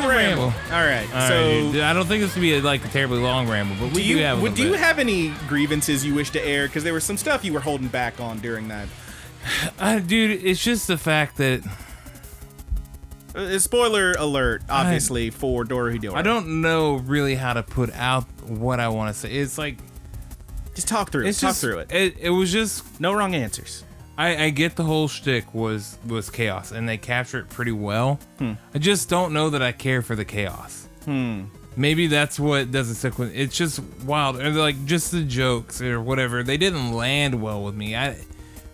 Ramble. All right. So dude, I don't think this would be a terribly long ramble, but do you have any grievances you wish to air? Because there was some stuff you were holding back on during that. Dude, it's just the fact that. Spoiler alert, obviously, for Dorohedoro. I don't know really how to put out what I want to say. It's like. Just talk through it. Talk through it. It was just. No wrong answers. I get the whole shtick was chaos, and they capture it pretty well. I just don't know that I care for the chaos. Maybe that's what doesn't stick with. It's just wild, or just the jokes or whatever. They didn't land well with me.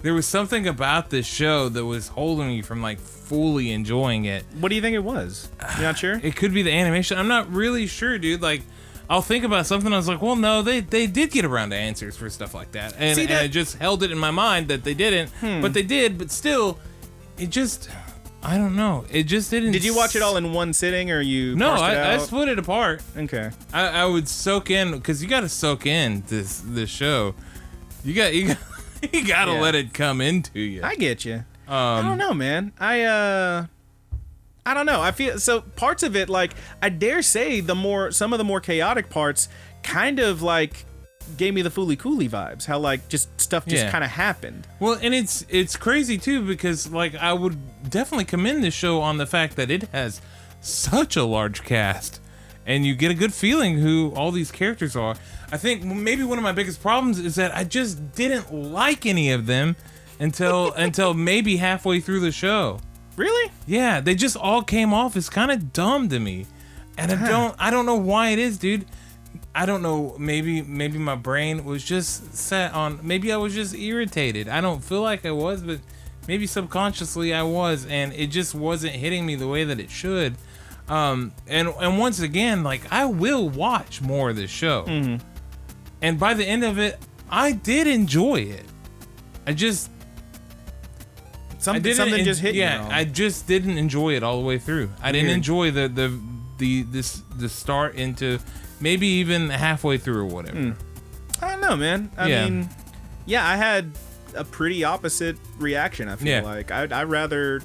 There was something about this show that was holding me from fully enjoying it. What do you think it was? You're not sure? It could be the animation. I'm not really sure, dude. I'll think about something. I was like, well, no, they did get around to answers for stuff like that. And I just held it in my mind that they didn't. But they did. But still, it just, I don't know. It just didn't. Did you watch it all in one sitting or you No, parsed it out? I split it apart. Okay. I would soak in, because you got to soak in this show. You got to let it come into you. I get you. I don't know, man. I don't know. I feel so parts of it, I dare say some of the more chaotic parts kind of gave me the Fooly Cooley vibes. How just stuff just kind of happened. Well, and it's crazy too, because I would definitely commend this show on the fact that it has such a large cast, and you get a good feeling who all these characters are. I think maybe one of my biggest problems is that I just didn't like any of them until maybe halfway through the show. Really? Yeah, they just all came off as kind of dumb to me, and I don't know why it is, dude. I don't know. Maybe my brain was just set on. Maybe I was just irritated. I don't feel like I was, but maybe subconsciously I was, and it just wasn't hitting me the way that it should. And once again, I will watch more of this show, and by the end of it, I did enjoy it. Something just hit you. Yeah, I just didn't enjoy it all the way through. I didn't enjoy the start into maybe even halfway through or whatever. I don't know, man. I mean, I had a pretty opposite reaction. I feel like I'd rather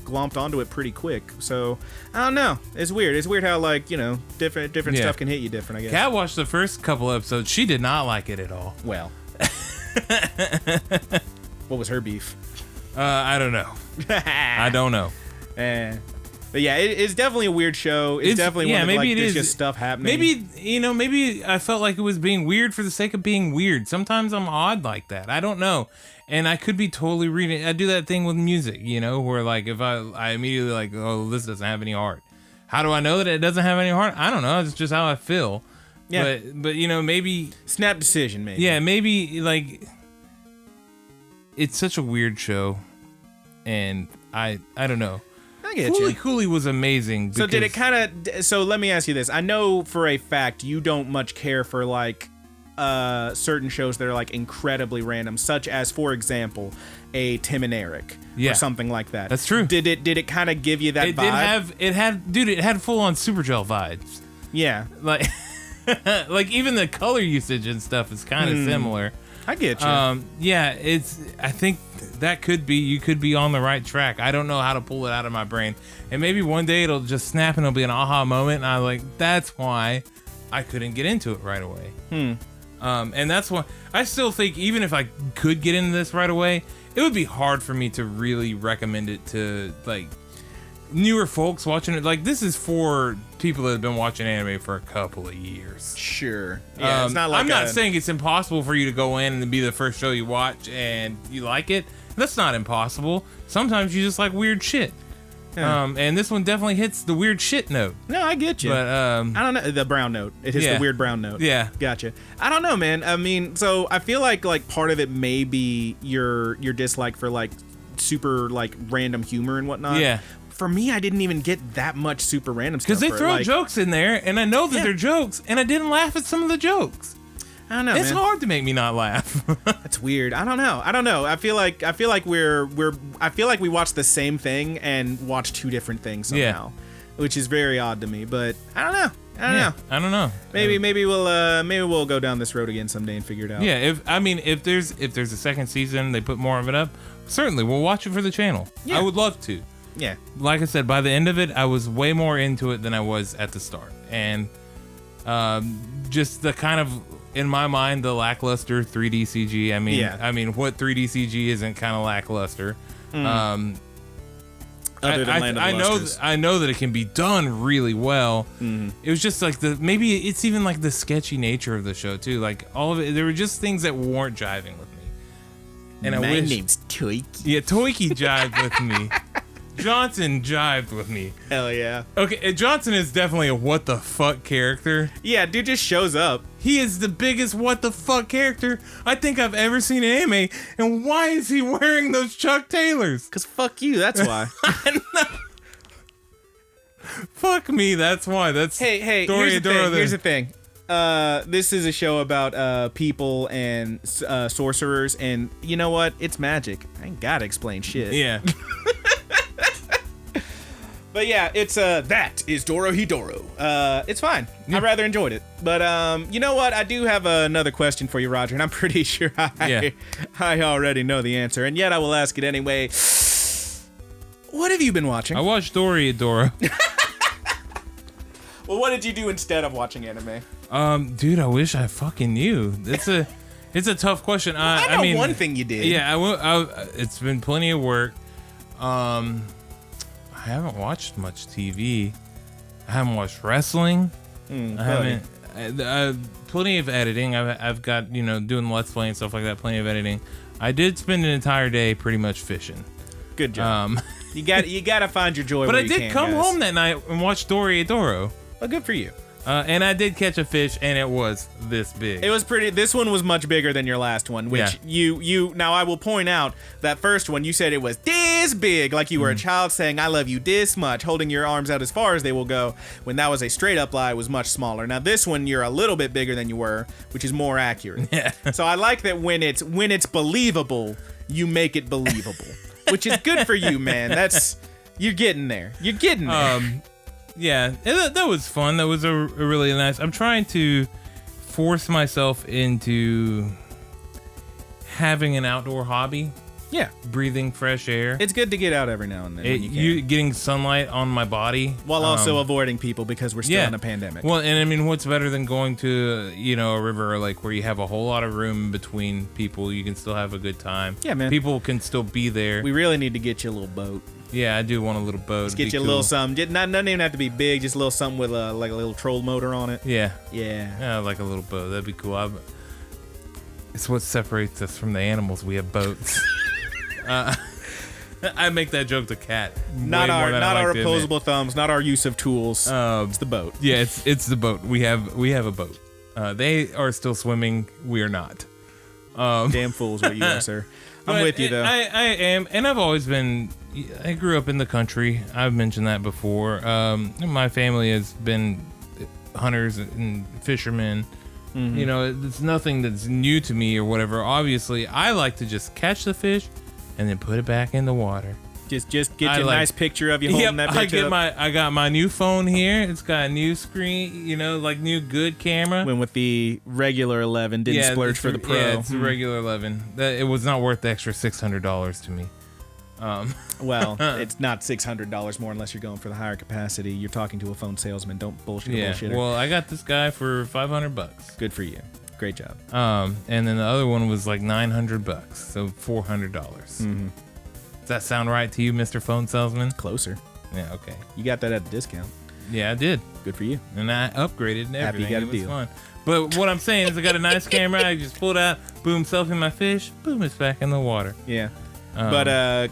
glomped onto it pretty quick. So I don't know. It's weird. It's weird how different stuff can hit you different. I guess. Kat watched the first couple episodes. She did not like it at all. Well, what was her beef? I don't know. I don't know. But yeah, it's definitely a weird show. It's definitely one maybe there's just stuff happening. Maybe I felt like it was being weird for the sake of being weird. Sometimes I'm odd like that. I don't know. And I could be totally reading. I do that thing with music, where if I immediately oh, this doesn't have any heart. How do I know that it doesn't have any heart? I don't know. It's just how I feel. Yeah. But maybe snap decision, maybe. Yeah, maybe it's such a weird show, and I don't know. I get you. Fooly Cooley was amazing. So did it kind of? So let me ask you this: I know for a fact you don't much care for certain shows that are incredibly random, such as, for example, a Tim and Eric or something like that. That's true. Did it kind of give you that vibe? It had full on Supergel vibes. Yeah, even the color usage and stuff is kind of similar. I get you. I think that you could be on the right track. I don't know how to pull it out of my brain. And maybe one day it'll just snap and it'll be an aha moment. And I'm that's why I couldn't get into it right away. And that's why I still think even if I could get into this right away, it would be hard for me to really recommend it to newer folks watching it. This is for people that have been watching anime for a couple of years. Sure. Yeah, it's not I'm not saying it's impossible for you to go in and be the first show you watch and you like it. That's not impossible. Sometimes you just like weird shit. Yeah. And this one definitely hits the weird shit note. No, I get you. But I don't know, the brown note. It hits the weird brown note. Yeah. Gotcha. I don't know, man. I mean, so I feel like part of it may be your dislike for super random humor and whatnot. Yeah. For me, I didn't even get that much super random stuff. Because they throw jokes in there, and I know that they're jokes, and I didn't laugh at some of the jokes. I don't know. It's hard to make me not laugh. That's weird. I don't know. I feel like we watched the same thing and watched two different things somehow, which is very odd to me. But I don't know. I don't know. Maybe we'll go down this road again someday and figure it out. Yeah, if there's a second season, they put more of it up, certainly we'll watch it for the channel. Yeah. I would love to. Yeah. Like I said, by the end of it, I was way more into it than I was at the start. And just the kind of, in my mind, the lackluster 3D CG. I mean, what 3D CG isn't kind of lackluster? Other than Land of the Lusters. I know that it can be done really well. It was just like maybe it's even like the sketchy nature of the show too. Like all of it, there were just things that weren't jiving with me. And my name's Toiki. Yeah, Toiki jived with me. Johnson jived with me. Hell yeah. Okay, Johnson is definitely a what the fuck character. Yeah, dude just shows up. He is the biggest what the fuck character I think I've ever seen in anime. And why is he wearing those Chuck Taylors? Because fuck you, that's why. Fuck me, that's why. That's Hey, here's the thing. This is a show about people and sorcerers, and you know what? It's magic. I ain't gotta explain shit. Yeah. But yeah, it's that is Dorohedoro. It's fine. Yeah. I rather enjoyed it. But you know what? I do have another question for you, Roger, and I'm pretty sure I already know the answer, and yet I will ask it anyway. What have you been watching? I watched Dorohedoro. Well, what did you do instead of watching anime? Dude, I wish I fucking knew. It's a tough question. I mean, one thing you did. Yeah, it's been plenty of work. I haven't watched much TV. I haven't watched wrestling. I haven't. Plenty of editing. I've got, doing Let's Play and stuff like that. Plenty of editing. I did spend an entire day pretty much fishing. Good job. You got to find your joy. But where I did come home that night and watch Dorohedoro. Oh, good for you. And I did catch a fish, and it was this big. It was pretty. This one was much bigger than your last one, which you. Now I will point out that first one you said it was this big, like you were a child saying "I love you" this much, holding your arms out as far as they will go. When that was a straight up lie, it was much smaller. Now this one you're a little bit bigger than you were, which is more accurate. Yeah. So I like that when it's believable, you make it believable, which is good for you, man. You're getting there. You're getting there. Yeah, that was fun. That was a really nice. I'm trying to force myself into having an outdoor hobby. Yeah, breathing fresh air. It's good to get out every now and then. Getting sunlight on my body while also avoiding people because we're still in a pandemic. Well, and I mean, what's better than going to a river or lake where you have a whole lot of room between people? You can still have a good time. Yeah, man. People can still be there. We really need to get you a little boat. Yeah, I do want a little boat. Let's get you a little something. Doesn't even have to be big. Just a little something with like a little troll motor on it. Yeah. Yeah, like a little boat. That'd be cool. It's what separates us from the animals. We have boats. I make that joke to Kat. Not our opposable thumbs. Not our use of tools. It's the boat. Yeah, it's the boat. We have a boat. They are still swimming. We are not. Damn fools, what you are, sir. I'm with you though. I am, and I've always been. I grew up in the country. I've mentioned that before. My family has been hunters and fishermen. Mm-hmm. It's nothing that's new to me or whatever. Obviously, I like to just catch the fish and then put it back in the water. Just get you a nice picture of you holding that picture up. I got my new phone here. It's got a new screen, like new good camera. When with the regular 11 didn't splurge for the Pro. Yeah, it's the regular 11. It was not worth the extra $600 to me. Well, it's not $600 more unless you're going for the higher capacity. You're talking to a phone salesman. Don't bullshit a bullshitter. Well, I got this guy for $500. Good for you. Great job. And then the other one was like $900, so $400. Mm-hmm. Does that sound right to you, Mr. Phone Salesman? Closer. Yeah, okay. You got that at a discount. Yeah, I did. Good for you. And I upgraded and everything. Happy you got a deal. Fun. But what I'm saying is I got a nice camera. I just pulled out, boom, selfie my fish, boom, it's back in the water. Yeah. But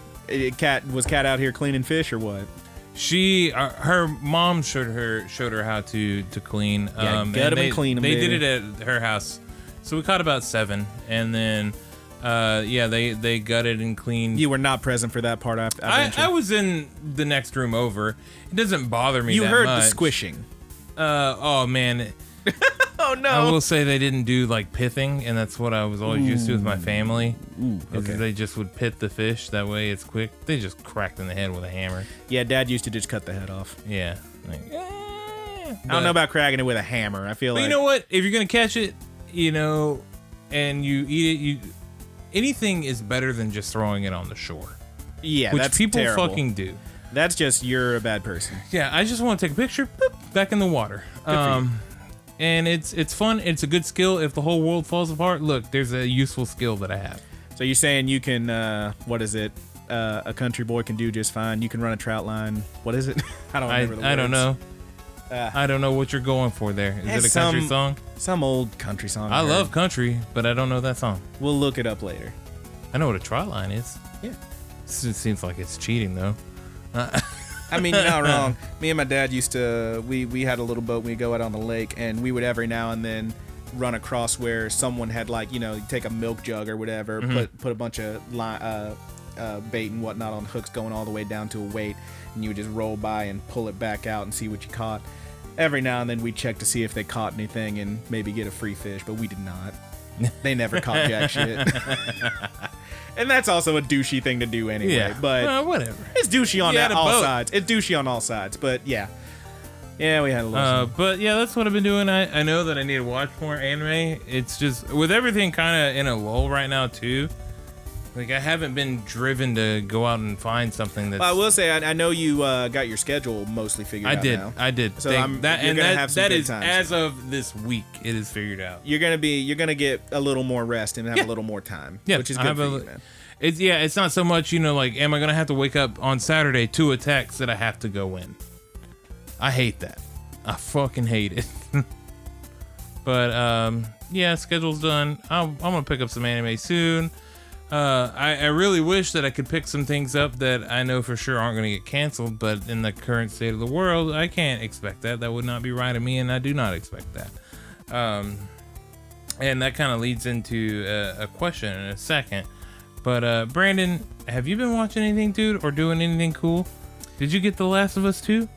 was Kat out here cleaning fish or what? Her mom showed her how to clean. Yeah, gut them and clean them. They did it at her house. So we caught about 7, and then they gutted and cleaned. You were not present for that part. I was in the next room over. It doesn't bother me. You that heard much. the squishing. Oh man. Oh no! I will say they didn't do like pithing, and that's what I was always used to with my family. Okay. They just would pit the fish. That way it's quick. They just cracked in the head with a hammer. Yeah, Dad used to just cut the head off. Yeah. I don't know about cracking it with a hammer. I feel like. You know what? If you're gonna catch it, and you eat it, anything is better than just throwing it on the shore. Yeah, which that's people terrible. fucking do. That's just you're a bad person. Yeah, I just want to take a picture, boop, back in the water. And it's fun. It's a good skill. If the whole world falls apart, look, there's a useful skill that I have. So you're saying you can, what is it? A country boy can do just fine. You can run a trout line. What is it? I don't remember the words. I don't know. I don't know what you're going for there. Is it a country song? Some old country song. I love country, but I don't know that song. We'll look it up later. I know what a trout line is. Yeah. It seems like it's cheating, though. I mean, you're not wrong. Me and my dad used to, we had a little boat. We'd go out on the lake, and we would every now and then run across where someone had, like, take a milk jug or whatever, put a bunch of bait and whatnot on hooks going all the way down to a weight, and you would just roll by and pull it back out and see what you caught. Every now and then we'd check to see if they caught anything and maybe get a free fish, but we did not. They never caught jack shit. And that's also a douchey thing to do anyway. Yeah, but whatever. It's douchey on all sides. It's douchey on all sides. But yeah, we had a little. But yeah, that's what I've been doing. I know that I need to watch more anime. It's just with everything kind of in a lull right now too. Like I haven't been driven to go out and find something that's. I will say I know you got your schedule mostly figured out now. I did. So that is as of this week. It is figured out. You're gonna get a little more rest and have a little more time. Yeah, which is good for you, man. It's not so much like am I gonna have to wake up on Saturday to a text that I have to go in. I hate that. I fucking hate it. But yeah, schedule's done. I'm gonna pick up some anime soon. I really wish that I could pick some things up that I know for sure aren't going to get canceled, but in the current state of the world, I can't expect that. That would not be right of me, and I do not expect that. And that kind of leads into a question in a second. But Brandon, have you been watching anything, dude, or doing anything cool? Did you get The Last of Us 2?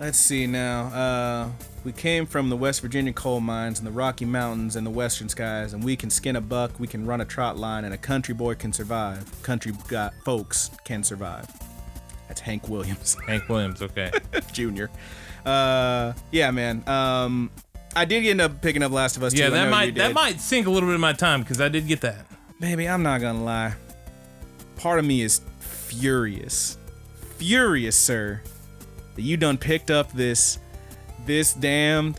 Let's see now. We came from the West Virginia coal mines and the Rocky Mountains and the western skies, and we can skin a buck, we can run a trot line, and a country boy can survive. Country folks can survive. That's Hank Williams. Hank Williams, okay. Junior. Yeah, man. I did end up picking up Last of Us 2. Yeah, that might sink a little bit of my time, because I did get that. Baby, I'm not gonna lie. Part of me is furious. Furious, sir, that you done picked up this damned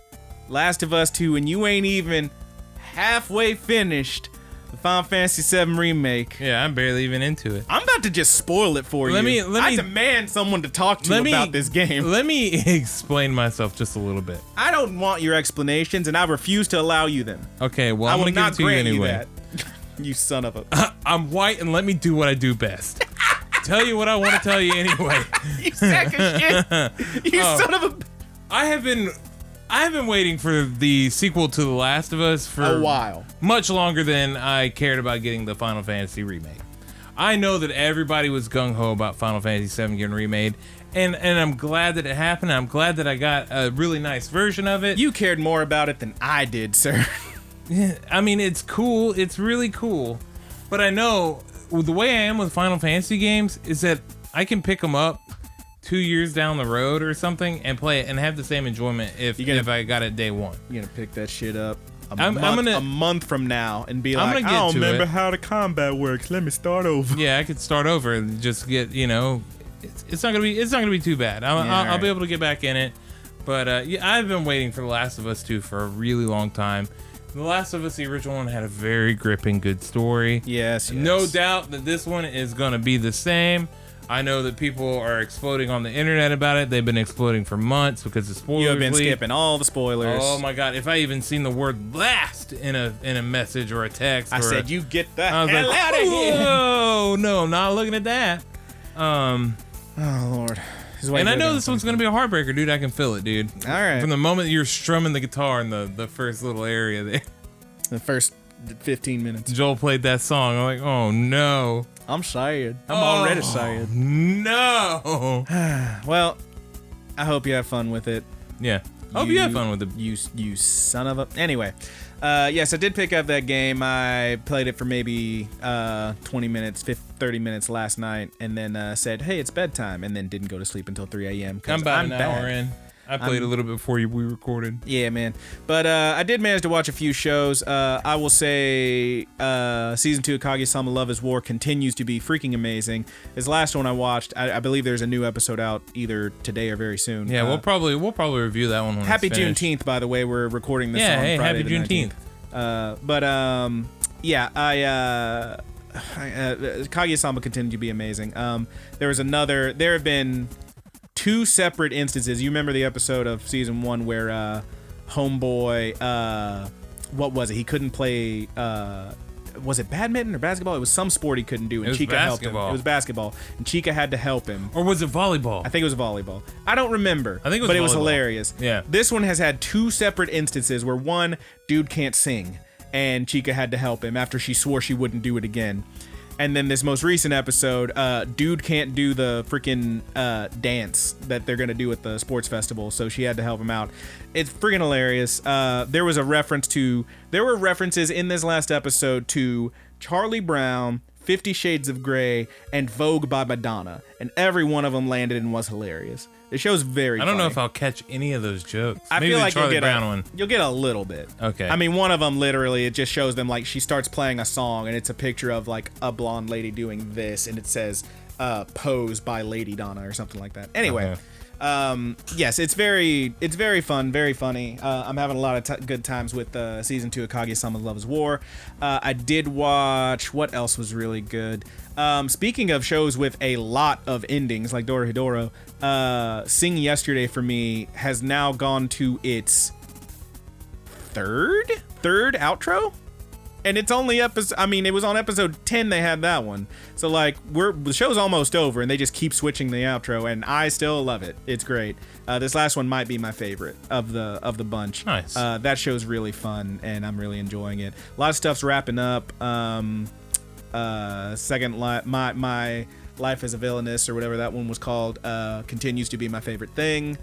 Last of Us 2 and you ain't even halfway finished the Final Fantasy 7 remake. Yeah, I'm barely even into it. I'm about to just spoil it for you. I demand someone to talk to about this game. Let me explain myself just a little bit. I don't want your explanations, and I refuse to allow you them. Okay, well, I'm gonna give it to you anyway. You son of a... I'm white, and let me do what I do best. Tell you what I want to tell you anyway. You sack of shit. You son of a... I have been waiting for the sequel to The Last of Us for a while. Much longer than I cared about getting the Final Fantasy remake. I know that everybody was gung-ho about Final Fantasy VII getting remade, and I'm glad that it happened. I'm glad that I got a really nice version of it. You cared more about it than I did, sir. I mean, it's cool. It's really cool. But I know the way I am with Final Fantasy games is that I can pick them up 2 years down the road or something and play it and have the same enjoyment if I got it day one. You're gonna pick that shit up a month from now and be like, I don't remember how the combat works. Let me start over. Yeah, I could start over and just get, it's not gonna be too bad. I'll be able to get back in it. But yeah, I've been waiting for The Last of Us 2 for a really long time. The Last of Us, the original one, had a very gripping, good story. Yes. No doubt that this one is gonna be the same. I know that people are exploding on the internet about it. They've been exploding for months because the spoilers. You have been skipping all the spoilers. Oh my god! If I even seen the word "blast" in a message or a text, I said, "You get the hell out of here!" Oh no, not looking at that. Oh Lord. And I know this one's gonna be a heartbreaker, dude. I can feel it, dude. All right. From the moment you're strumming the guitar in the first little area there. The first 15 minutes. Joel played that song. I'm like, oh no. I'm sad. I'm already sad. No. Well, I hope you have fun with it. Yeah. I hope you have fun with it. You son of a... Anyway. Yes, I did pick up that game. I played it for maybe 20 minutes, 30 minutes last night, and then said, hey, it's bedtime, and then didn't go to sleep until 3 a.m. I'm about an hour in. I played a little bit before we recorded. Yeah, man. But I did manage to watch a few shows. I will say season 2 of Kaguya-sama Love is War continues to be freaking amazing. This last one I watched, I believe there's a new episode out either today or very soon. Yeah, we'll probably review that one when Happy it's finished. Juneteenth, by the way. We're recording this on Friday happy the Juneteenth. 19th. Kaguya-sama continued to be amazing. There have been 2 separate instances. You remember the episode of season 1 where homeboy, what was it? He couldn't play, was it badminton or basketball? It was some sport he couldn't do, and Chica helped him. It was basketball, and Chica had to help him. Or was it volleyball? I think it was volleyball. I don't remember. I think it was but volleyball. It was hilarious. Yeah. This one has had 2 separate instances where one dude can't sing, and Chica had to help him after she swore she wouldn't do it again. And then this most recent episode, dude can't do the freaking dance that they're gonna do at the sports festival, so she had to help him out. It's freaking hilarious. There were references in this last episode to Charlie Brown, 50 Shades of Grey, and Vogue by Madonna, and every one of them landed and was hilarious. The show's very funny. I don't know if I'll catch any of those jokes. I Maybe feel the like Charlie Brown one. You'll get a little bit. Okay. I mean, one of them literally, it just shows them like she starts playing a song and it's a picture of like a blonde lady doing this and it says "Pose" by Lady Donna or something like that. Anyway, yes, it's very fun, very funny. I'm having a lot of good times with season 2 of Kaguya-sama Love is War. I did watch, what else was really good? Speaking of shows with a lot of endings, like Dorohedoro, Sing Yesterday for me has now gone to its third outro, and it's only episode. I mean, it was on episode 10 they had that one, so like the show's almost over, and they just keep switching the outro, and I still love it. It's great. This last one might be my favorite of the bunch. Nice. That show's really fun, and I'm really enjoying it. A lot of stuff's wrapping up. My Life as a Villainess, or whatever that one was called, continues to be my favorite thing.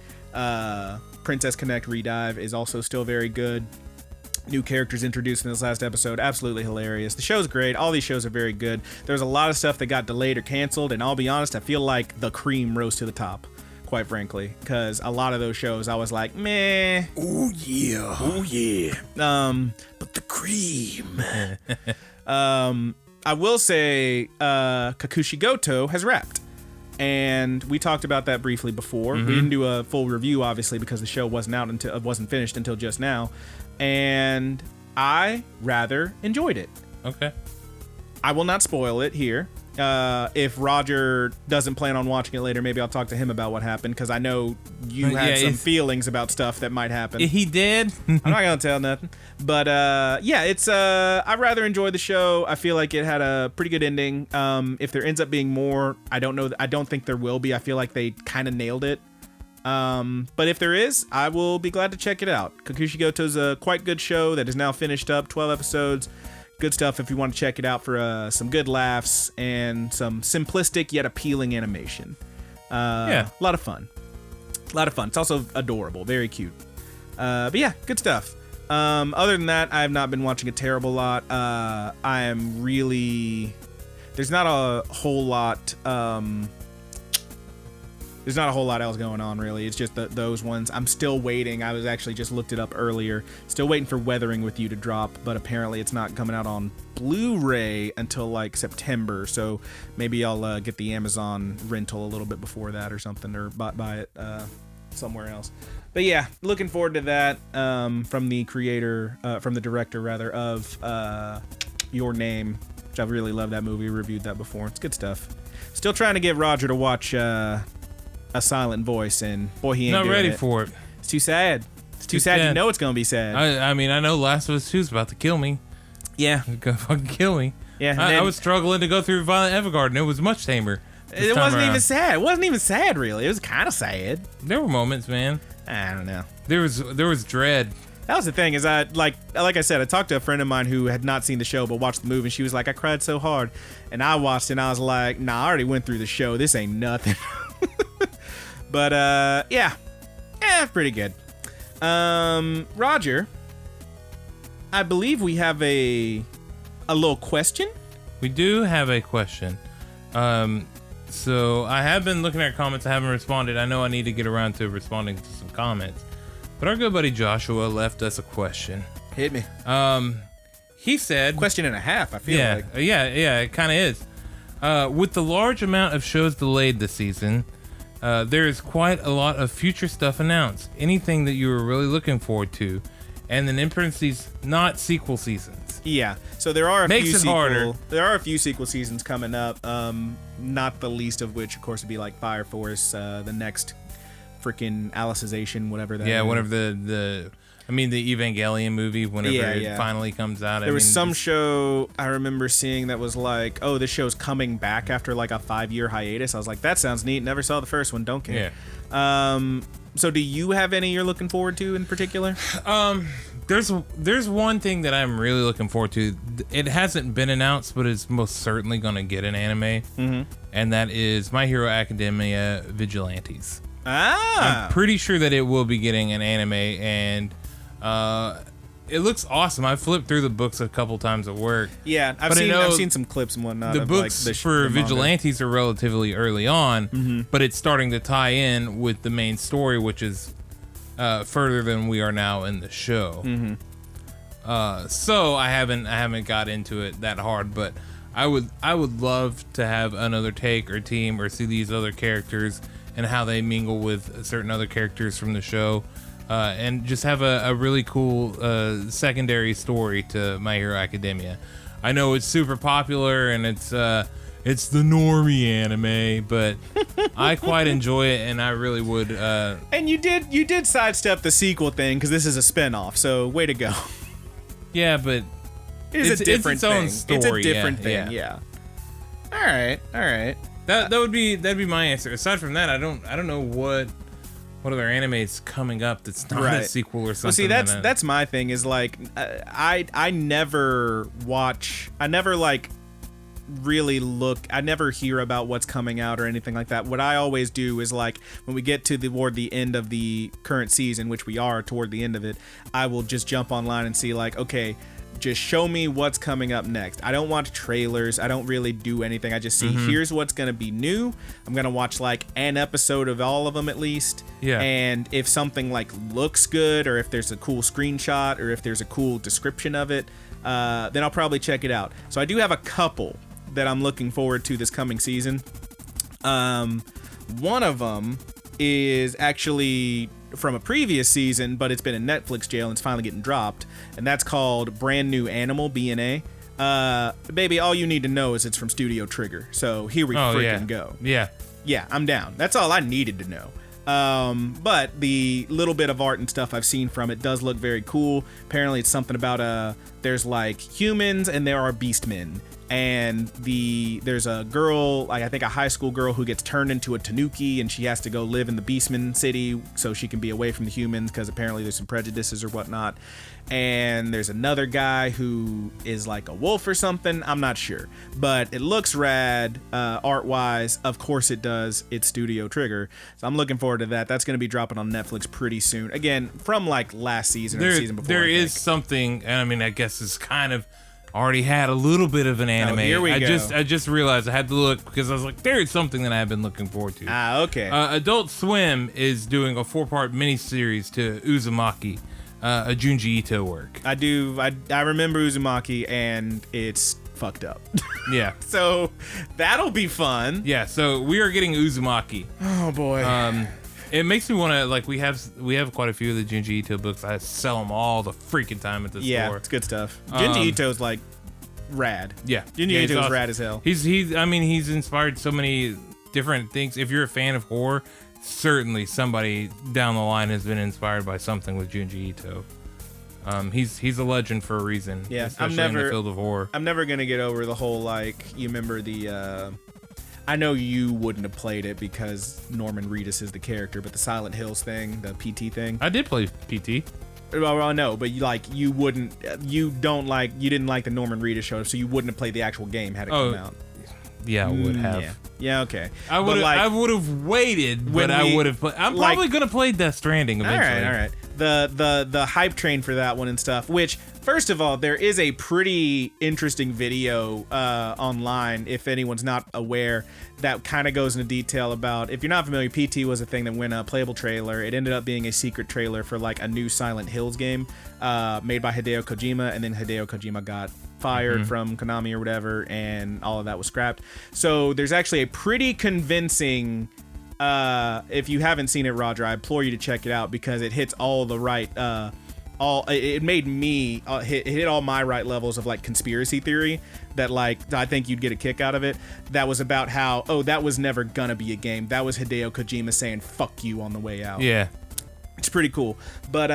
Princess Connect Redive is also still very good. New characters introduced in this last episode, absolutely hilarious. The show's great. All these shows are very good. There's a lot of stuff that got delayed or canceled, and I'll be honest, I feel like the cream rose to the top, quite frankly, because a lot of those shows I was like, meh. Oh yeah. But the cream. I will say Kakushigoto has wrapped, and we talked about that briefly before. We didn't do a full review, obviously, because the show wasn't finished until just now, and I rather enjoyed it. Okay. I will not spoil it here. If Roger doesn't plan on watching it later, maybe I'll talk to him about what happened, because I know you had some feelings about stuff that might happen. He did. I'm not gonna tell nothing, but it's I rather enjoyed the show. I feel like it had a pretty good ending. If there ends up being more, I don't know. I don't think there will be. I feel like they kind of nailed it. But if there is, I will be glad to check it out. Kakushigoto's a quite good show that is now finished up, 12 episodes. Good stuff if you want to check it out for some good laughs and some simplistic yet appealing animation. A lot of fun. It's also adorable, very cute. But yeah, good stuff. Other than that, I have not been watching a terrible lot. There's not a whole lot. There's not a whole lot else going on, really. It's just those ones. I'm still waiting. I was actually just looked it up earlier. Still waiting for Weathering with You to drop, but apparently it's not coming out on Blu-ray until like September. So maybe I'll get the Amazon rental a little bit before that or something, or buy it somewhere else. But yeah, looking forward to that from the director rather of Your Name, which I really love that movie. Reviewed that before. It's good stuff. Still trying to get Roger to watch A Silent Voice, and boy, he ain't not doing ready it. for it. It's too sad. It's too sad. You know it's gonna be sad. I mean, I know Last of Us 2 is about to kill me. Yeah, It's gonna fucking kill me. yeah. I was struggling to go through Violent Evergarden. It was much tamer. It wasn't even sad. It wasn't even sad, really. It was kind of sad. There were moments, man. I don't know. There was dread. That was the thing. Is I like I said, I talked to a friend of mine who had not seen the show but watched the movie, and she was like, "I cried so hard," and I watched it, and I was like, "Nah, I already went through the show. This ain't nothing." But pretty good. Roger, I believe we have a little question. We do have a question. So I have been looking at comments. I haven't responded. I know I need to get around to responding to some comments. But our good buddy Joshua left us a question. Hit me. He said... Question and a half, I feel like. Yeah, it kind of is. With the large amount of shows delayed this season, there is quite a lot of future stuff announced. Anything that you were really looking forward to. And then in parentheses, not sequel seasons. Yeah, so there are harder. There are a few sequel seasons coming up. Not the least of which, of course, would be like Fire Force, the next freaking Alicization, whatever that. Yeah, is. whatever the Evangelion movie, whenever it finally comes out. There was some show I remember seeing that was like, oh, this show's coming back after like a 5-year hiatus. I was like, that sounds neat. Never saw the first one. Don't care. Yeah. So do you have any you're looking forward to in particular? There's one thing that I'm really looking forward to. It hasn't been announced, but it's most certainly going to get an anime. And that is My Hero Academia Vigilantes. I'm pretty sure that it will be getting an anime, and it looks awesome. I flipped through the books a couple times at work. Yeah, I've seen some clips and whatnot. The books for Vigilantes are relatively early on, but it's starting to tie in with the main story, which is further than we are now in the show. So I haven't got into it that hard, but I would love to have another take or team or see these other characters and how they mingle with certain other characters from the show. And just have a really cool secondary story to My Hero Academia. I know it's super popular and it's the normie anime, but I quite enjoy it, and I really would. And you did sidestep the sequel thing because this is a spinoff, so way to go. Yeah, but it's a different thing. Story. It's a different thing. Yeah. All right. That'd be my answer. Aside from that, I don't know what other anime is coming up that's not a sequel or something. Well, see, that's my thing is like I never like really look. I never hear about what's coming out or anything like that. What I always do is like when we get toward the end of the current season, which we are toward the end of it, I will just jump online and see like, okay, just show me what's coming up next. I don't watch trailers. I don't really do anything. I just see here's what's going to be new. I'm going to watch like an episode of all of them at least. Yeah. And if something like looks good, or if there's a cool screenshot, or if there's a cool description of it, then I'll probably check it out. So I do have a couple that I'm looking forward to this coming season. One of them is actually from a previous season, but it's been in Netflix jail and it's finally getting dropped, and that's called Brand New Animal, BNA. Baby, all you need to know is it's from Studio Trigger, so here we go. Yeah, I'm down. That's all I needed to know. But the little bit of art and stuff I've seen from it does look very cool. Apparently it's something about there's like humans and there are beastmen, and there's a girl, like I think a high school girl, who gets turned into a tanuki, and she has to go live in the Beastman city so she can be away from the humans because apparently there's some prejudices or whatnot. And there's another guy who is like a wolf or something. I'm not sure, but it looks rad art-wise. Of course it does. It's Studio Trigger, so I'm looking forward to that. That's going to be dropping on Netflix pretty soon. Again, from like last season or the season before. There is something, and I mean, I guess it's kind of already had a little bit of an anime. Here we go. I just realized I had to look because I was like, there is something that I've been looking forward to. Okay. Adult Swim is doing a 4-part miniseries to Uzumaki, a Junji Ito work. I remember Uzumaki, and it's fucked up. Yeah. So that'll be fun. Yeah. So we are getting Uzumaki. Oh boy. It makes me want to, like, we have quite a few of the Junji Ito books. I sell them all the freaking time at the store. Yeah, it's good stuff. Junji Ito's like rad. Yeah, Junji Ito's awesome. Rad as hell. He's inspired so many different things. If you're a fan of horror, certainly somebody down the line has been inspired by something with Junji Ito. He's a legend for a reason. Yeah, especially in the field of horror. I'm never gonna get over the whole, like, you remember the I know you wouldn't have played it because Norman Reedus is the character, but the Silent Hills thing, the PT thing. I did play PT. Well, no, but you didn't like the Norman Reedus show, so you wouldn't have played the actual game had it come out. Yeah, I would have. Yeah, okay. I would have waited, but I would have. I'm probably gonna play Death Stranding eventually. All right. The hype train for that one and stuff. Which, first of all, there is a pretty interesting video online, if anyone's not aware, that kind of goes into detail about. If you're not familiar, PT was a thing that went a playable trailer. It ended up being a secret trailer for like a new Silent Hills game made by Hideo Kojima, and then Hideo Kojima got fired from Konami or whatever, and all of that was scrapped. So there's actually a pretty convincing, if you haven't seen it, Roger, I implore you to check it out, because it hits all the right it made me hit all my right levels of like conspiracy theory that like I think you'd get a kick out of it. That was about how that was never gonna be a game. That was Hideo Kojima saying fuck you on the way out. Yeah, it's pretty cool. But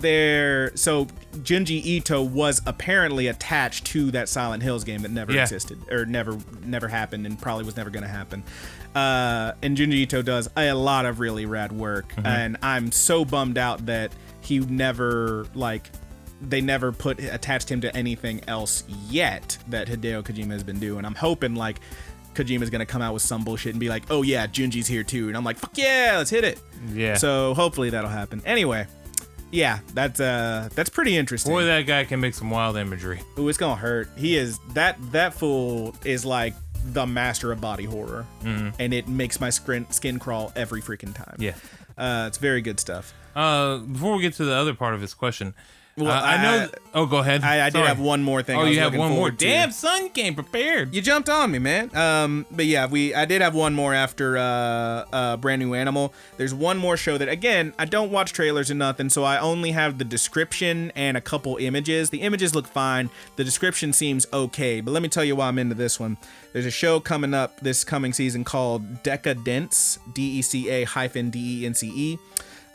so Junji Ito was apparently attached to that Silent Hills game that never existed, or never happened, and probably was never going to happen. And Junji Ito does a lot of really rad work, and I'm so bummed out that they never attached him to anything else yet that Hideo Kojima has been doing. I'm hoping like Kojima's gonna come out with some bullshit and be like, oh yeah, Junji's here too, and I'm like, fuck yeah, let's hit it. Yeah. So hopefully that'll happen. Anyway. Yeah, that's pretty interesting. Boy, that guy can make some wild imagery. Ooh, it's gonna hurt. He is that fool is like the master of body horror, and it makes my skin crawl every freaking time. Yeah, it's very good stuff. Before we get to the other part of his question, well, I know. Go ahead. I did have one more thing. Oh, you have one more. Damn, son, you came prepared. You jumped on me, man. But yeah, I did have one more after Brand New Animal. There's one more show that, again, I don't watch trailers and nothing, so I only have the description and a couple images. The images look fine. The description seems okay, but let me tell you why I'm into this one. There's a show coming up this coming season called Decadence, DECA-DENCE.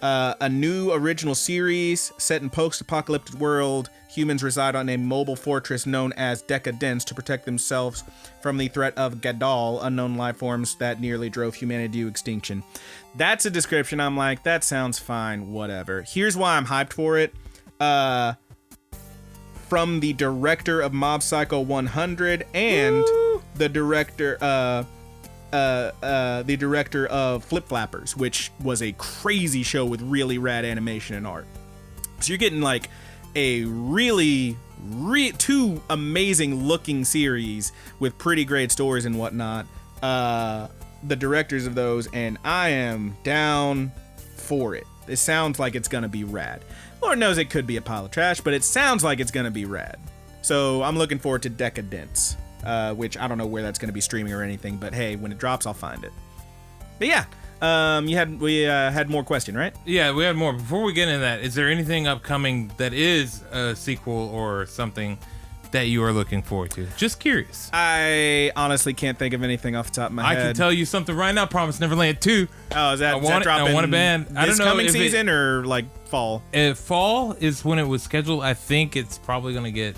A new original series set in post-apocalyptic world. Humans reside on a mobile fortress known as Decadence to protect themselves from the threat of Gadol, unknown life forms that nearly drove humanity to extinction. That's a description. I'm like, that sounds fine, whatever. Here's why I'm hyped for it. From the director of Mob Psycho 100 and the director of Flip Flappers, which was a crazy show with really rad animation and art. So you're getting like a really two amazing looking series with pretty great stories and whatnot. The directors of those, and I am down for it. It sounds like it's gonna be rad. Lord knows it could be a pile of trash, but it sounds like it's gonna be rad. So I'm looking forward to Decadence. Which I don't know where that's going to be streaming or anything, but hey, when it drops, I'll find it. But yeah, we had more question, right? Yeah, we had more. Before we get into that, is there anything upcoming that is a sequel or something that you are looking forward to? Just curious. I honestly can't think of anything off the top of my head. I can tell you something right now. Promise Neverland 2. Oh, is that dropping? I want a band. I don't know coming season or like fall. Fall is when it was scheduled. I think it's probably going to get.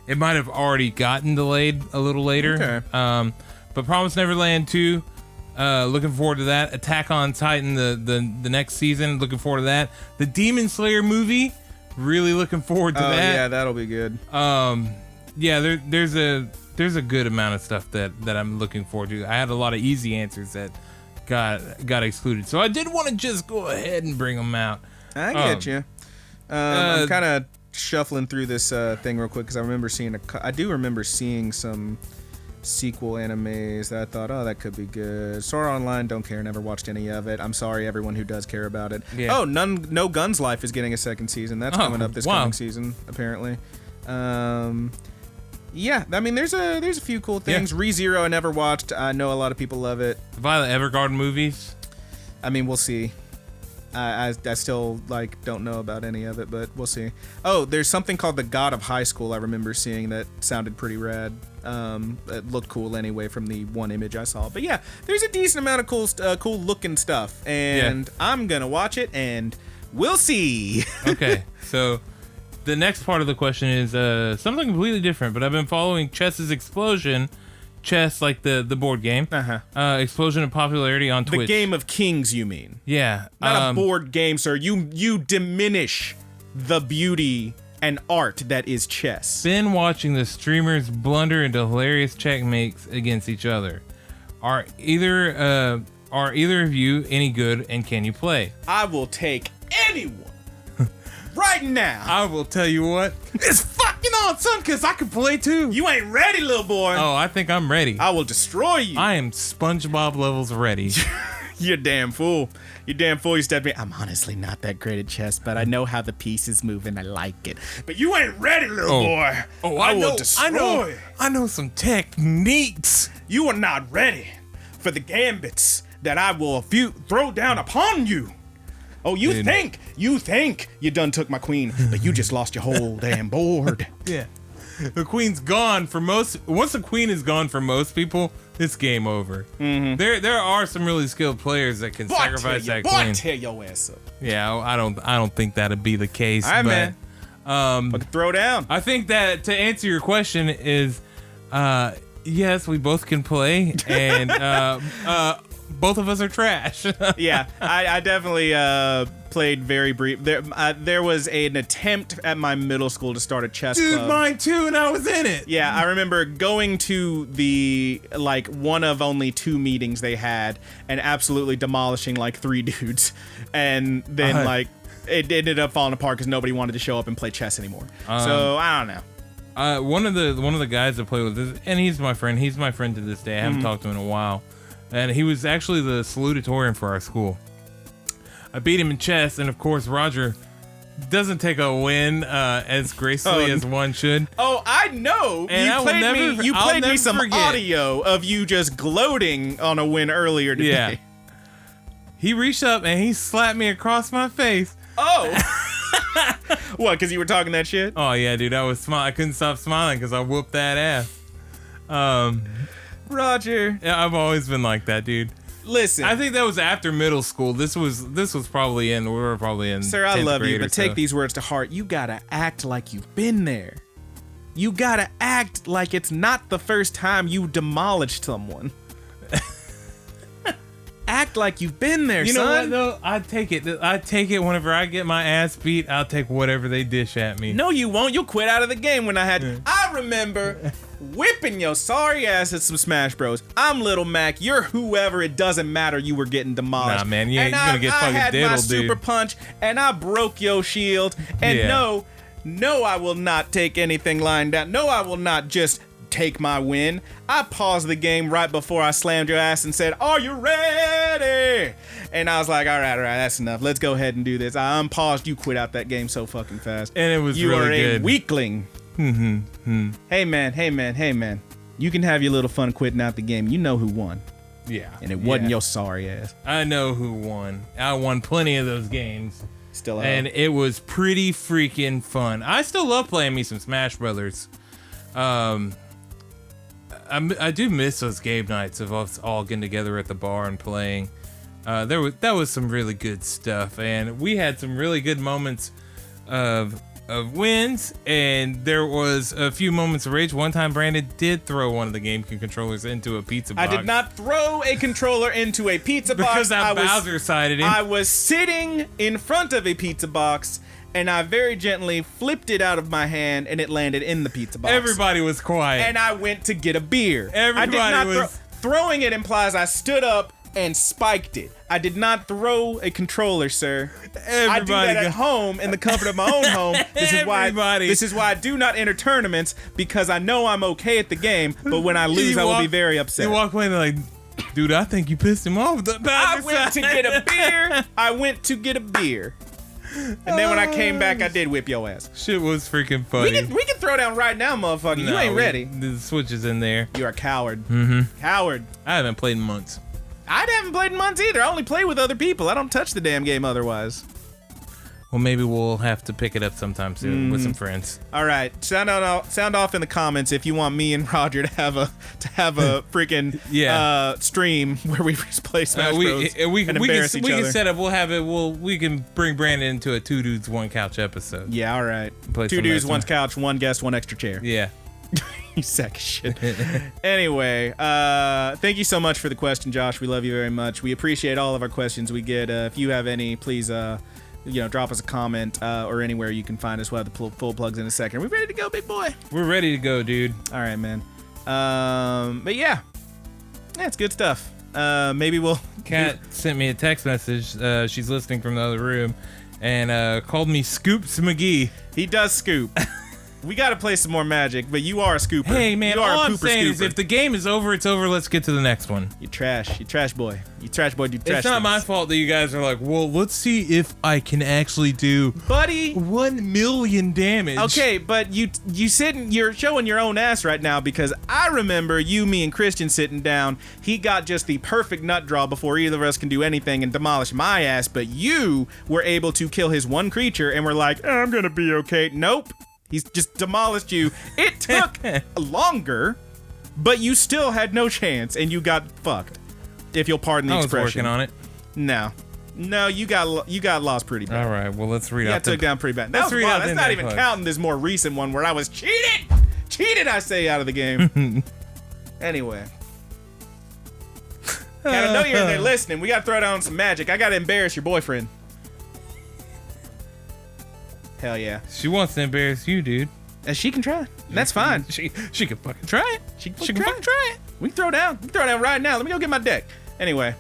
It might have already gotten delayed a little later. Okay. But Promise Neverland 2, looking forward to that. Attack on Titan, the next season, looking forward to that. The Demon Slayer movie, really looking forward to that. Yeah, that'll be good. Yeah, there's a good amount of stuff that I'm looking forward to. I had a lot of easy answers that got excluded, so I did want to just go ahead and bring them out. I get you. I'm kind of shuffling through this thing real quick because I do remember seeing some sequel animes that I thought, oh, that could be good. Sword Art Online, don't care, never watched any of it. I'm sorry, everyone who does care about it. Yeah. Oh, No Guns Life is getting a second season. That's coming up this coming season, apparently. Yeah, I mean, there's a few cool things. Yeah. ReZero, I never watched. I know a lot of people love it. Violet Evergarden movies. I mean, we'll see. I still don't know about any of it, but we'll see. Oh, there's something called The God of High School I remember seeing that sounded pretty rad. It looked cool anyway from the one image I saw. But yeah, there's a decent amount of cool looking stuff, and I'm gonna watch it, and we'll see. Okay, so the next part of the question is something completely different, but I've been following Chess's explosion. Chess, like the board game. Explosion of popularity on Twitch. The Game of Kings, you mean? Yeah. Not a board game, sir. You diminish the beauty an art that is chess. Been watching the streamers blunder into hilarious checkmates against each other. Are either of you any good, and can you play? I will take anyone right now. I will tell you what, it's fucking on, son, because I can play too. You ain't ready, little boy. Oh, I think I'm ready. I will destroy you. I am SpongeBob levels ready. You're a damn fool. You damn fool. You stepped me. I'm honestly not that great at chess, but I know how the pieces move and I like it. But you ain't ready, little boy. Oh, I will destroy. I know some techniques. You are not ready for the gambits that I will throw down upon you. Oh, you think you done took my queen, but you just lost your whole damn board. Yeah. The queen's gone for most. Once the queen is gone for most people, it's game over. Mm-hmm. There are some really skilled players that can sacrifice that queen. Tear your ass up. Yeah, I don't think that'd be the case. All right, man. But throw down. I think that to answer your question is, yes, we both can play, and both of us are trash. Yeah, I definitely played very brief. There was an attempt at my middle school to start a chess club. Dude, mine too, and I was in it. Yeah, I remember going to the, one of only 2 meetings they had and absolutely demolishing, 3 dudes. And then, it ended up falling apart because nobody wanted to show up and play chess anymore. So, I don't know. One of the guys I play with, and he's my friend. He's my friend to this day. I haven't talked to him in a while. And he was actually the salutatorian for our school. I beat him in chess, and of course, Roger doesn't take a win as gracefully as one should. Oh, I know. And you played me some audio of you just gloating on a win earlier today. Yeah. He reached up and he slapped me across my face. Oh. What, because you were talking that shit? Oh, yeah, dude. I couldn't stop smiling because I whooped that ass. Roger. Yeah, I've always been like that, dude. Listen. I think that was after middle school. This was probably we were probably in Sir, I love you, but take so. these words to heart. You gotta act like you've been there. You gotta act like it's not the first time you demolished someone. Act like you've been there, You son. know what, though? I take it whenever I get my ass beat. I'll take whatever they dish at me. No, you won't. You'll quit out of the game when I remember whipping your sorry ass at some Smash Bros. I'm Little Mac. You're whoever. It doesn't matter. You were getting demolished. Nah, man. You're gonna get fucking diddled, dude. I had my super punch, and I broke your shield. And no, I will not take anything lying down. No, I will not just take my win. I paused the game right before I slammed your ass and said, "Are you ready?" And I was like, all right, that's enough. Let's go ahead and do this. I unpaused. You quit out that game so fucking fast. And it was you really are good. A weakling. Hey man. You can have your little fun quitting out the game. You know who won. Yeah. And it wasn't your sorry ass. I know who won. I won plenty of those games. Still and it was pretty freaking fun. I still love playing me some Smash Brothers. I do miss those game nights of us all getting together at the bar and playing. That was some really good stuff, and we had some really good moments of wins, and there was a few moments of rage. One time, Brandon did throw one of the GameCube controllers into a pizza box. I did not throw a controller into a pizza box. Because that Bowser sided him. I was sitting in front of a pizza box, and I very gently flipped it out of my hand, and it landed in the pizza box. Everybody was quiet. And I went to get a beer. Everybody was... Throwing it implies I stood up and spiked it. I did not throw a controller, sir. I do that at home in the comfort of my own home. This is why I do not enter tournaments, because I know I'm okay at the game, but when I lose, I will be very upset. You walk away and they're like, dude, I think you pissed him off. I went to get a beer. And then when I came back, I did whip your ass. Shit was freaking funny. We can throw down right now, motherfucker. You ain't ready. The switch is in there. You're a coward. Mm-hmm. Coward. I haven't played in months. I haven't played in months either. I only play with other people. I don't touch the damn game otherwise. Well, maybe we'll have to pick it up sometime soon with some friends. All right, sound off in the comments if you want me and Roger to have a freaking stream where we play Smash Bros. And embarrass each other. We can set up. We can bring Brandon into a 2 dudes 1 couch episode. Yeah, all right. 2 dudes 1 couch, 1 guest, 1 extra chair. Yeah. You sack of shit. Anyway, thank you so much for the question, Josh. We love you very much. We appreciate all of our questions we get. If you have any, please drop us a comment or anywhere you can find us. We'll have the full plugs in a second. Are we ready to go, big boy? We're ready to go, dude. All right, man. But yeah, it's good stuff. Maybe we'll... Kat sent me a text message. She's listening from the other room and called me Scoops McGee. He does scoop. We got to play some more Magic, but you are a scooper. Hey, man, you are all a I'm pooper saying scooper. is if the game is over, it's over. Let's get to the next one. You trash boy. You trash boy do trash It's not things. my fault that you guys are like, well, let's see if I can actually do Buddy, 1 million damage. okay, but you're showing your own ass right now because I remember you, me, and Christian sitting down. He got just the perfect nut draw before either of us can do anything and demolish my ass, but you were able to kill his one creature and we're like, I'm gonna be okay. Nope. He's just demolished you. It took longer, but you still had no chance, and you got fucked. If you'll pardon the expression. I was working on it. No, you got lost pretty bad. All right, well, let's read out. Yeah, took down pretty bad. Let's read out. That's not even counting this more recent one where I was cheated. I say out of the game. Anyway, Kat, I know you're in there listening. We gotta throw down some magic. I gotta embarrass your boyfriend. Hell yeah. She wants to embarrass you, dude. And she can try. That's fine. She can fucking try it. She can fucking try it. We can throw down. We can throw down right now. Let me go get my deck. Anyway,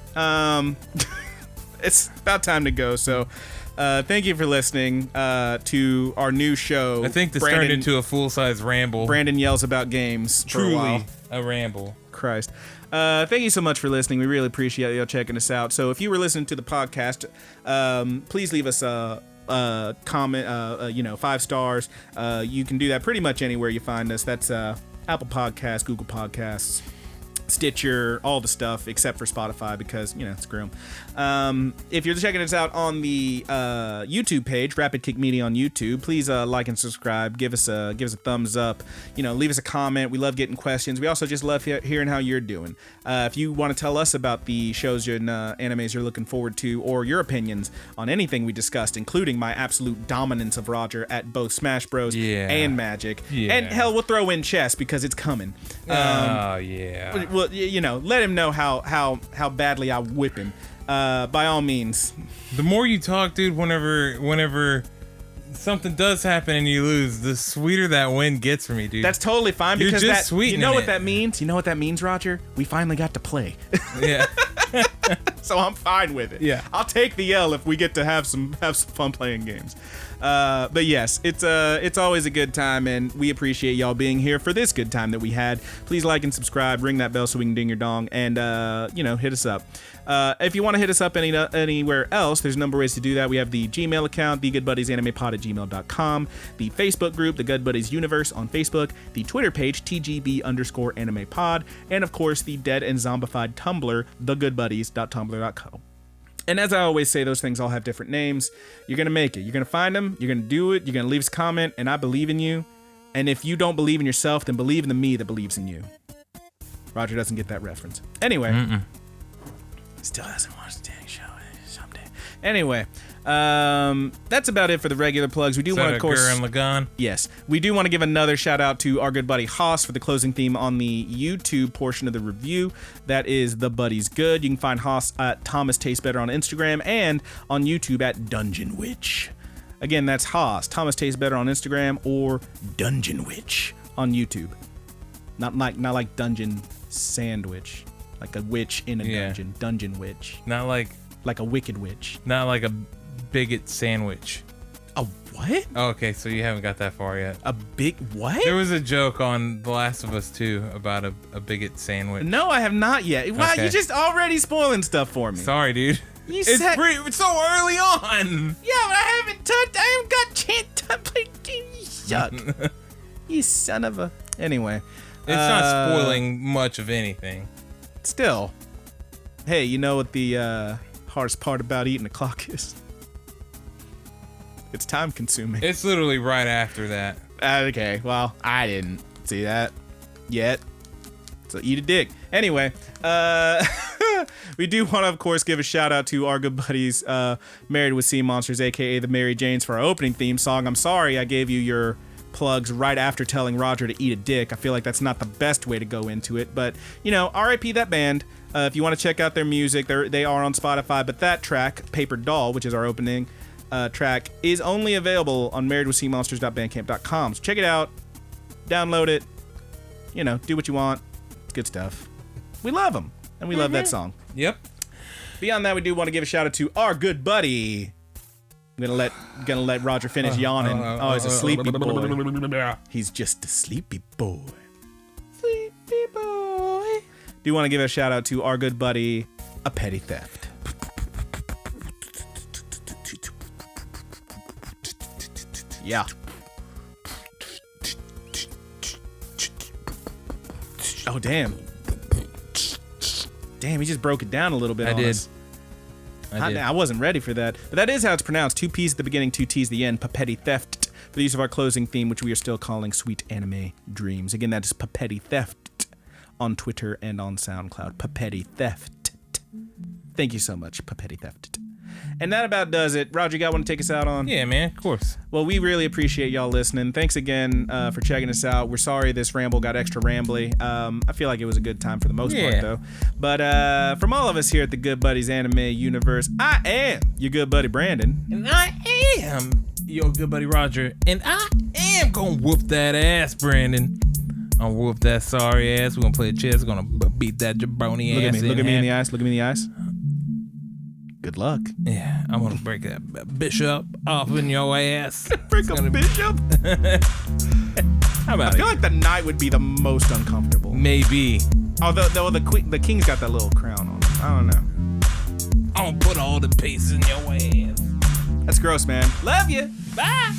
it's about time to go. So, thank you for listening to our new show. I think this turned into a full-size ramble. Brandon yells about games. Truly a ramble. Christ. Thank you so much for listening. We really appreciate y'all checking us out. So, if you were listening to the podcast, please leave us a comment, 5 stars. You can do that pretty much anywhere you find us. That's Apple Podcasts, Google Podcasts, Stitcher, all the stuff except for Spotify because, screw them. If you're checking us out on the YouTube page, Rapid Kick Media on YouTube, please like and subscribe. Give us a thumbs up. Leave us a comment. We love getting questions. We also just love hearing how you're doing. If you want to tell us about the shows and animes you're looking forward to, or your opinions on anything we discussed, including my absolute dominance of Roger at both Smash Bros. And Magic, and hell, we'll throw in chess because it's coming. Yeah. Well, let him know how badly I whip him. By all means. The more you talk, dude, whenever something does happen and you lose, the sweeter that win gets for me, dude. That's totally fine because you're just sweetening what that means? You know what that means, Roger? We finally got to play. Yeah. So I'm fine with it. Yeah. I'll take the L if we get to have some fun playing games. But yes, it's always a good time, and we appreciate y'all being here for this good time that we had. Please like and subscribe, ring that bell so we can ding your dong, and hit us up. If you want to hit us up anywhere else, there's a number of ways to do that. We have the Gmail account, thegoodbuddiesanimepod@gmail.com, the Facebook group, The Good Buddies Universe on Facebook, the Twitter page, TGB_animepod, and of course, the dead and zombified Tumblr, thegoodbuddies.tumblr.co. And as I always say, those things all have different names. You're going to make it. You're going to find them. You're going to do it. You're going to leave us a comment, and I believe in you. And if you don't believe in yourself, then believe in the me that believes in you. Roger doesn't get that reference. Anyway. Still hasn't watched the dang show someday. Anyway, that's about it for the regular plugs. We do want to, of course, yes, we do want to give another shout out to our good buddy Haas for the closing theme on the YouTube portion of the review. That is The Buddy's Good. You can find Haas at Thomas Tastes Better on Instagram and on YouTube at Dungeon Witch. Again, that's Haas, Thomas Tastes Better on Instagram, or Dungeon Witch on YouTube. Not like Dungeon Sandwich. Like a witch in a dungeon. Dungeon witch. Not like a wicked witch. Not like a bigot sandwich. A what? Oh, okay, so you haven't got that far yet. A big what? There was a joke on The Last of Us 2 about a bigot sandwich. No, I have not yet. Wow, okay. You're just already spoiling stuff for me. Sorry, dude. It's so early on. Yeah, but I haven't got chance to play. Shut. You son of a. Anyway. It's not spoiling much of anything. Still, hey, you know what the hardest part about eating a clock is? It's time consuming. It's literally right after that. Okay, well, I didn't see that yet. So eat a dick. Anyway, we do want to, of course, give a shout out to our good buddies, Married with Seamonsters, aka the Mary Janes, for our opening theme song. I'm sorry I gave you your plugs right after telling Roger to eat a dick. I feel like that's not the best way to go into it, but RIP that band. If you want to check out their music, they are on Spotify, but that track, Paperdoll, which is our opening, track is only available on marriedwithseamonsters.bandcamp.com. So check it out, download it, do what you want. It's good stuff. We love them, and we love that song. Yep. Beyond that, we do want to give a shout out to our good buddy. I'm gonna let Roger finish yawning. He's a sleepy boy. He's just a sleepy boy. Sleepy boy. Do want to give a shout out to our good buddy, A Petty Theft. Yeah. Oh, damn. Damn, he just broke it down a little bit on us. I wasn't ready for that. But that is how it's pronounced. 2 P's at the beginning, 2 T's at the end. Petty Theft. For the use of our closing theme, which we are still calling Sweet Anime Dreams. Again, that is Petty Theft on Twitter and on SoundCloud. Petty Theft. Thank you so much, Petty Theft. And that about does it. Roger, you got one to take us out on? Yeah, man, of course. Well, we really appreciate y'all listening. Thanks again for checking us out. We're sorry this ramble got extra rambly. I feel like it was a good time for the most part, though. But from all of us here at the Good Buddies Anime Universe, I am your good buddy Brandon. And I am your good buddy Roger. And I am gonna whoop that ass, Brandon. I'm gonna whoop that sorry ass. We're gonna play chess. We're gonna beat that jabroni ass. Look at me in the eyes. Look at me in the eyes. Good luck. Yeah, I'm gonna break that bishop off in your ass. Break a bishop? How about I feel like the knight would be the most uncomfortable. Maybe. Oh, the king's got that little crown on him. I don't know. I'm gonna put all the pieces in your ass. That's gross, man. Love you. Bye.